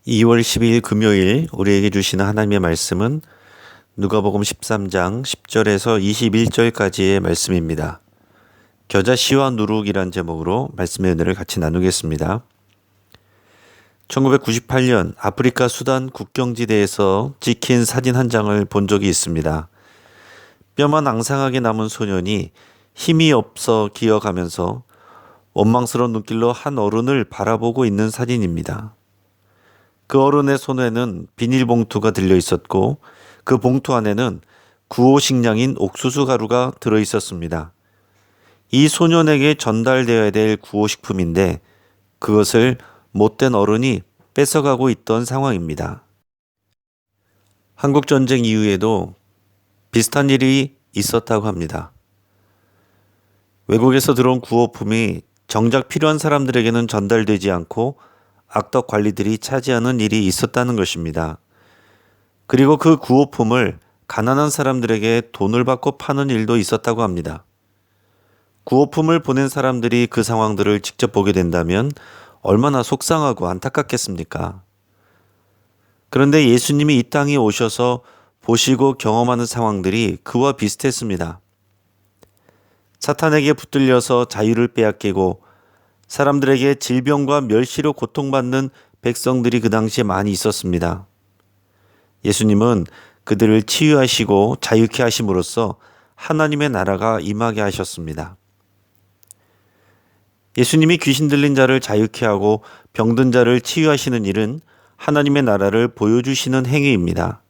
2월 12일 금요일 우리에게 주시는 하나님의 말씀은 누가복음 13장 10절에서 21절까지의 말씀입니다. 겨자씨와 누룩이란 제목으로 말씀의 은혜를 같이 나누겠습니다. 1998년 아프리카 수단 국경지대에서 찍힌 사진 한 장을 본 적이 있습니다. 뼈만 앙상하게 남은 소년이 힘이 없어 기어가면서 원망스러운 눈길로 한 어른을 바라보고 있는 사진입니다. 그 어른의 손에는 비닐봉투가 들려 있었고 그 봉투 안에는 구호식량인 옥수수 가루가 들어 있었습니다. 이 소년에게 전달되어야 될 구호식품인데 그것을 못된 어른이 뺏어가고 있던 상황입니다. 한국전쟁 이후에도 비슷한 일이 있었다고 합니다. 외국에서 들어온 구호품이 정작 필요한 사람들에게는 전달되지 않고 악덕 관리들이 차지하는 일이 있었다는 것입니다. 그리고 그 구호품을 가난한 사람들에게 돈을 받고 파는 일도 있었다고 합니다. 구호품을 보낸 사람들이 그 상황들을 직접 보게 된다면 얼마나 속상하고 안타깝겠습니까? 그런데 예수님이 이 땅에 오셔서 보시고 경험하는 상황들이 그와 비슷했습니다. 사탄에게 붙들려서 자유를 빼앗기고 사람들에게 질병과 멸시로 고통받는 백성들이 그 당시에 많이 있었습니다. 예수님은 그들을 치유하시고 자유케 하심으로써 하나님의 나라가 임하게 하셨습니다. 예수님이 귀신 들린 자를 자유케 하고 병든 자를 치유하시는 일은 하나님의 나라를 보여주시는 행위입니다.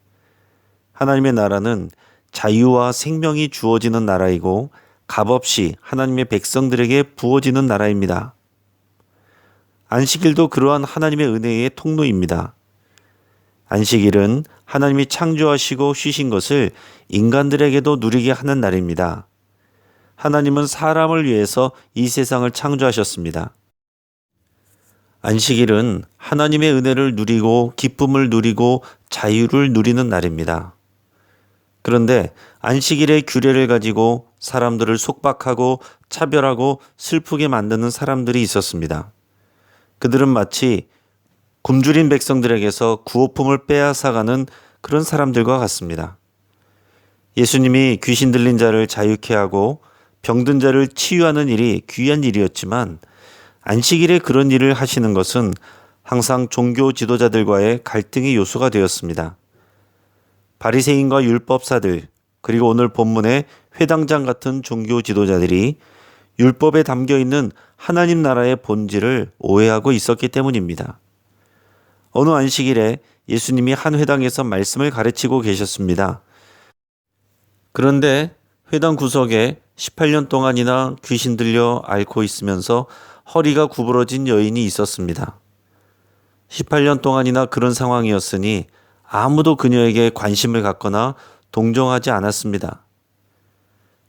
하나님의 나라는 자유와 생명이 주어지는 나라이고 값없이 하나님의 백성들에게 부어지는 나라입니다. 안식일도 그러한 하나님의 은혜의 통로입니다. 안식일은 하나님이 창조하시고 쉬신 것을 인간들에게도 누리게 하는 날입니다. 하나님은 사람을 위해서 이 세상을 창조하셨습니다. 안식일은 하나님의 은혜를 누리고 기쁨을 누리고 자유를 누리는 날입니다. 그런데 안식일의 규례를 가지고 사람들을 속박하고 차별하고 슬프게 만드는 사람들이 있었습니다. 그들은 마치 굶주린 백성들에게서 구호품을 빼앗아가는 그런 사람들과 같습니다. 예수님이 귀신 들린 자를 자유케 하고 병든 자를 치유하는 일이 귀한 일이었지만 안식일에 그런 일을 하시는 것은 항상 종교 지도자들과의 갈등의 요소가 되었습니다. 바리새인과 율법사들 그리고 오늘 본문의 회당장 같은 종교 지도자들이 율법에 담겨 있는 하나님 나라의 본질을 오해하고 있었기 때문입니다. 어느 안식일에 예수님이 한 회당에서 말씀을 가르치고 계셨습니다. 그런데 회당 구석에 18년 동안이나 귀신 들려 앓고 있으면서 허리가 구부러진 여인이 있었습니다. 18년 동안이나 그런 상황이었으니 아무도 그녀에게 관심을 갖거나 동정하지 않았습니다.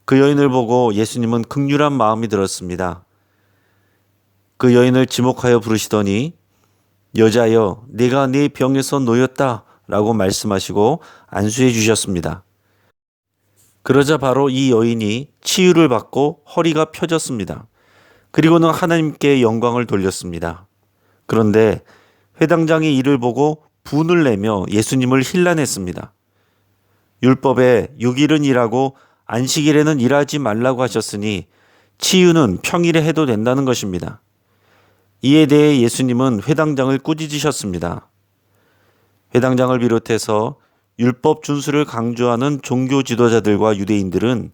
그 여인을 보고 예수님은 긍휼한 마음이 들었습니다. 그 여인을 지목하여 부르시더니 여자여 네가 네 병에서 놓였다 라고 말씀하시고 안수해 주셨습니다. 그러자 바로 이 여인이 치유를 받고 허리가 펴졌습니다. 그리고는 하나님께 영광을 돌렸습니다. 그런데 회당장이 이를 보고 분을 내며 예수님을 힐난했습니다. 율법에 6일은 일하고 안식일에는 일하지 말라고 하셨으니 치유는 평일에 해도 된다는 것입니다. 이에 대해 예수님은 회당장을 꾸짖으셨습니다. 회당장을 비롯해서 율법 준수를 강조하는 종교 지도자들과 유대인들은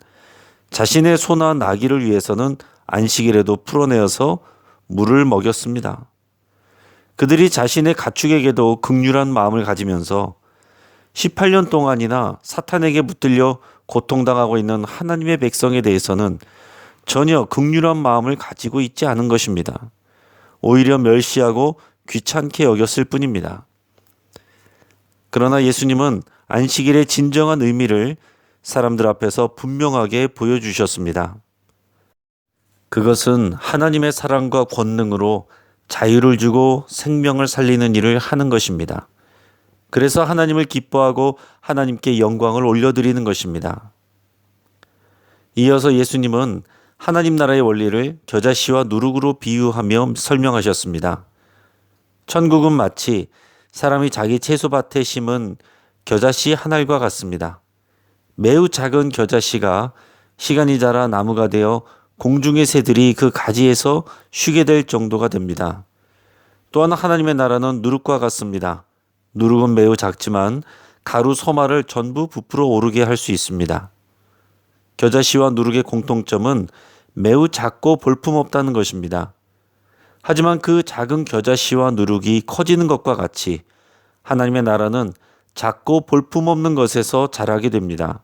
자신의 소나 나귀를 위해서는 안식일에도 풀어내어서 물을 먹였습니다. 그들이 자신의 가축에게도 긍휼한 마음을 가지면서 18년 동안이나 사탄에게 붙들려 고통당하고 있는 하나님의 백성에 대해서는 전혀 긍휼한 마음을 가지고 있지 않은 것입니다. 오히려 멸시하고 귀찮게 여겼을 뿐입니다. 그러나 예수님은 안식일의 진정한 의미를 사람들 앞에서 분명하게 보여주셨습니다. 그것은 하나님의 사랑과 권능으로 자유를 주고 생명을 살리는 일을 하는 것입니다. 그래서 하나님을 기뻐하고 하나님께 영광을 올려드리는 것입니다. 이어서 예수님은 하나님 나라의 원리를 겨자씨와 누룩으로 비유하며 설명하셨습니다. 천국은 마치 사람이 자기 채소밭에 심은 겨자씨 한 알과 같습니다. 매우 작은 겨자씨가 시간이 자라 나무가 되어 공중의 새들이 그 가지에서 쉬게 될 정도가 됩니다. 또한 하나님의 나라는 누룩과 같습니다. 누룩은 매우 작지만 가루 소말을 전부 부풀어 오르게 할 수 있습니다. 겨자씨와 누룩의 공통점은 매우 작고 볼품없다는 것입니다. 하지만 그 작은 겨자씨와 누룩이 커지는 것과 같이 하나님의 나라는 작고 볼품없는 것에서 자라게 됩니다.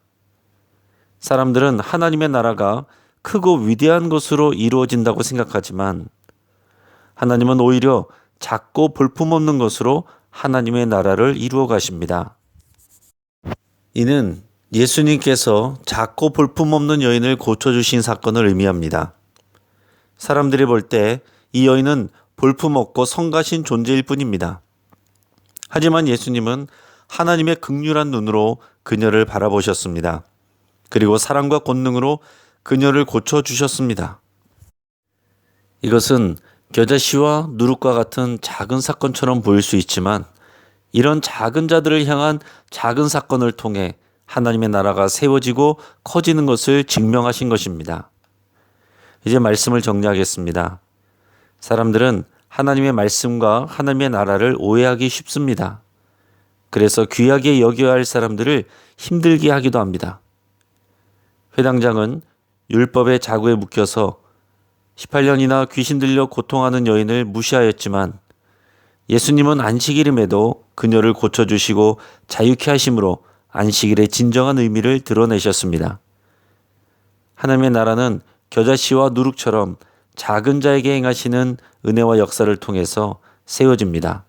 사람들은 하나님의 나라가 크고 위대한 것으로 이루어진다고 생각하지만 하나님은 오히려 작고 볼품없는 것으로 하나님의 나라를 이루어 가십니다. 이는 예수님께서 작고 볼품없는 여인을 고쳐주신 사건을 의미합니다. 사람들이 볼 때 이 여인은 볼품없고 성가신 존재일 뿐입니다. 하지만 예수님은 하나님의 극률한 눈으로 그녀를 바라보셨습니다. 그리고 사랑과 권능으로 그녀를 고쳐주셨습니다. 이것은 겨자씨와 누룩과 같은 작은 사건처럼 보일 수 있지만 이런 작은 자들을 향한 작은 사건을 통해 하나님의 나라가 세워지고 커지는 것을 증명하신 것입니다. 이제 말씀을 정리하겠습니다. 사람들은 하나님의 말씀과 하나님의 나라를 오해하기 쉽습니다. 그래서 귀하게 여겨야 할 사람들을 힘들게 하기도 합니다. 회당장은 율법의 자구에 묶여서 18년이나 귀신 들려 고통하는 여인을 무시하였지만 예수님은 안식일임에도 그녀를 고쳐주시고 자유케 하심으로 안식일의 진정한 의미를 드러내셨습니다. 하나님의 나라는 겨자씨와 누룩처럼 작은 자에게 행하시는 은혜와 역사를 통해서 세워집니다.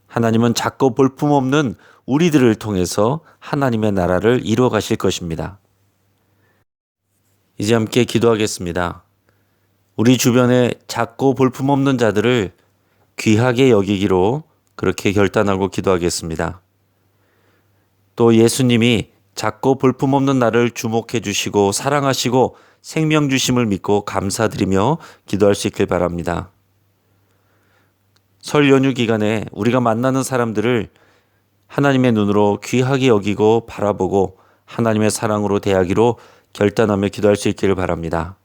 하나님은 작고 볼품없는 우리들을 통해서 하나님의 나라를 이루어 가실 것입니다. 이제 함께 기도하겠습니다. 우리 주변에 작고 볼품없는 자들을 귀하게 여기기로 그렇게 결단하고 기도하겠습니다. 또 예수님이 작고 볼품없는 나를 주목해 주시고 사랑하시고 생명 주심을 믿고 감사드리며 기도할 수 있길 바랍니다. 설 연휴 기간에 우리가 만나는 사람들을 하나님의 눈으로 귀하게 여기고 바라보고 하나님의 사랑으로 대하기로 결단하며 기도할 수 있기를 바랍니다.